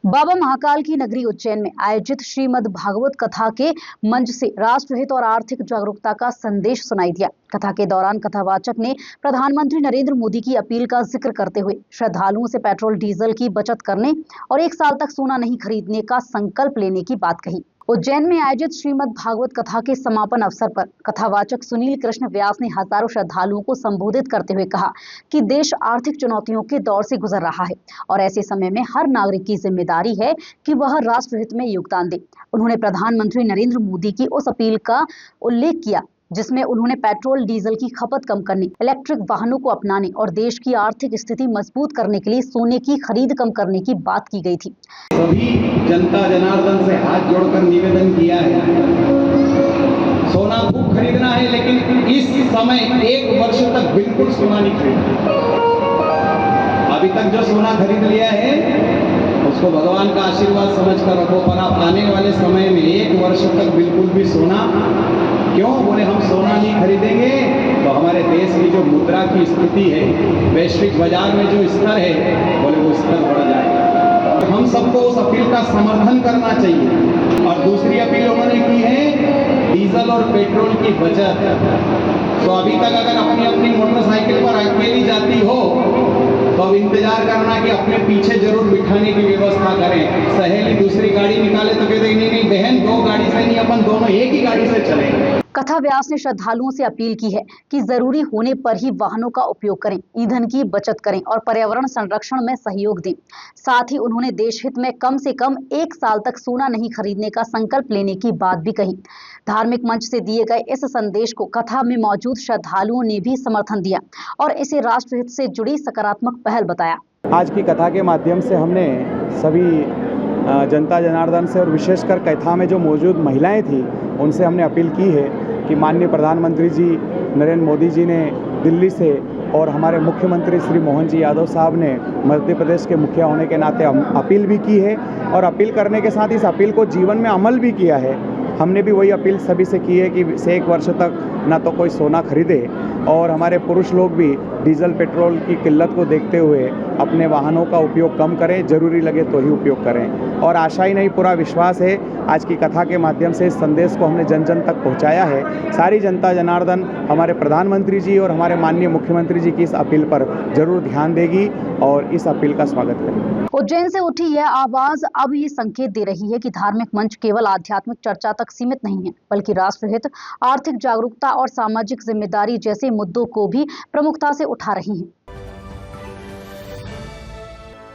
बाबा महाकाल की नगरी उज्जैन में आयोजित श्रीमद् भागवत कथा के मंच से राष्ट्रहित और आर्थिक जागरूकता का संदेश सुनाई दिया। कथा के दौरान कथावाचक ने प्रधानमंत्री नरेंद्र मोदी की अपील का जिक्र करते हुए श्रद्धालुओं से पेट्रोल डीजल की बचत करने और 1 साल तक सोना नहीं खरीदने का संकल्प लेने की बात कही। उज्जैन में आयोजित श्रीमद् भागवत कथा के समापन अवसर पर कथावाचक सुनील कृष्ण व्यास ने हजारों श्रद्धालुओं को संबोधित करते हुए कहा कि देश आर्थिक चुनौतियों के दौर से गुजर रहा है और ऐसे समय में हर नागरिक की जिम्मेदारी है कि वह राष्ट्रहित में योगदान दे। उन्होंने प्रधानमंत्री नरेंद्र मोदी की उस अपील का उल्लेख किया जिसमें उन्होंने पेट्रोल डीजल की खपत कम करने, इलेक्ट्रिक वाहनों को अपनाने और देश की आर्थिक स्थिति मजबूत करने के लिए सोने की खरीद कम करने की बात की गई थी। सभी जनता जनार्दन से हाथ जोड़कर निवेदन किया है, सोना खूब खरीदना है, लेकिन इस समय 1 वर्ष तक बिल्कुल सोना नहीं खरीदना। अभी तक जो सोना खरीद लिया है उसको भगवान का आशीर्वाद समझकर रखो, पर आप आने वाले समय में 1 वर्ष तक बिल्कुल भी सोना, क्यों बोले, हम सोना नहीं खरीदेंगे तो हमारे देश की जो मुद्रा की स्थिति है, वैश्विक बाजार में जो स्तर है, बोले वो स्तर बढ़ जाएगा। और हम सबको उस अपील का समर्थन करना चाहिए। और दूसरी अपील उन्होंने की है डीजल और पेट्रोल की बचत। तो अभी तक अगर अपनी अपनी मोटरसाइकिल पर अकेली जाती हो तो अब इंतजार करना कि अपने पीछे जरूर बिठाने की व्यवस्था करें। सहेली दूसरी गाड़ी निकाले तो कहते नहीं बहन, 2 गाड़ी से नहीं, अपन दोनों एक ही गाड़ी से चलेंगे। कथा व्यास ने श्रद्धालुओं से अपील की है कि जरूरी होने पर ही वाहनों का उपयोग करें, ईंधन की बचत करें और पर्यावरण संरक्षण में सहयोग दें। साथ ही उन्होंने देश हित में कम से कम 1 साल तक सोना नहीं खरीदने का संकल्प लेने की बात भी कही। धार्मिक मंच से दिए गए इस संदेश को कथा में मौजूद श्रद्धालुओं ने भी समर्थन दिया और इसे राष्ट्रहित से जुड़ी सकारात्मक पहल बताया। आज की कथा के माध्यम से हमने सभी जनता जनार्दन से और विशेषकर कथा में जो मौजूद महिलाएं थी उनसे हमने अपील की है कि माननीय प्रधानमंत्री जी नरेंद्र मोदी जी ने दिल्ली से और हमारे मुख्यमंत्री श्री मोहन जी यादव साहब ने मध्य प्रदेश के मुखिया होने के नाते अपील भी की है और अपील करने के साथ इस अपील को जीवन में अमल भी किया है। हमने भी वही अपील सभी से की है कि से 1 वर्ष तक ना तो कोई सोना खरीदे और हमारे पुरुष लोग भी डीजल पेट्रोल की किल्लत को देखते हुए अपने वाहनों का उपयोग कम करें, जरूरी लगे तो ही उपयोग करें। और आशा ही नहीं, पूरा विश्वास है आज की कथा के माध्यम से इस संदेश को हमने जन जन तक पहुंचाया है। सारी जनता जनार्दन हमारे प्रधानमंत्री जी और हमारे माननीय मुख्यमंत्री जी की इस अपील पर जरूर ध्यान देगी और इस अपील का स्वागत करेगी। उज्जैन से उठी यह आवाज अब ये संकेत दे रही है कि धार्मिक मंच केवल आध्यात्मिक चर्चा तक सीमित नहीं है, बल्कि राष्ट्रहित, आर्थिक जागरूकता और सामाजिक जिम्मेदारी जैसे मुद्दों को भी प्रमुखता से उठा रही है।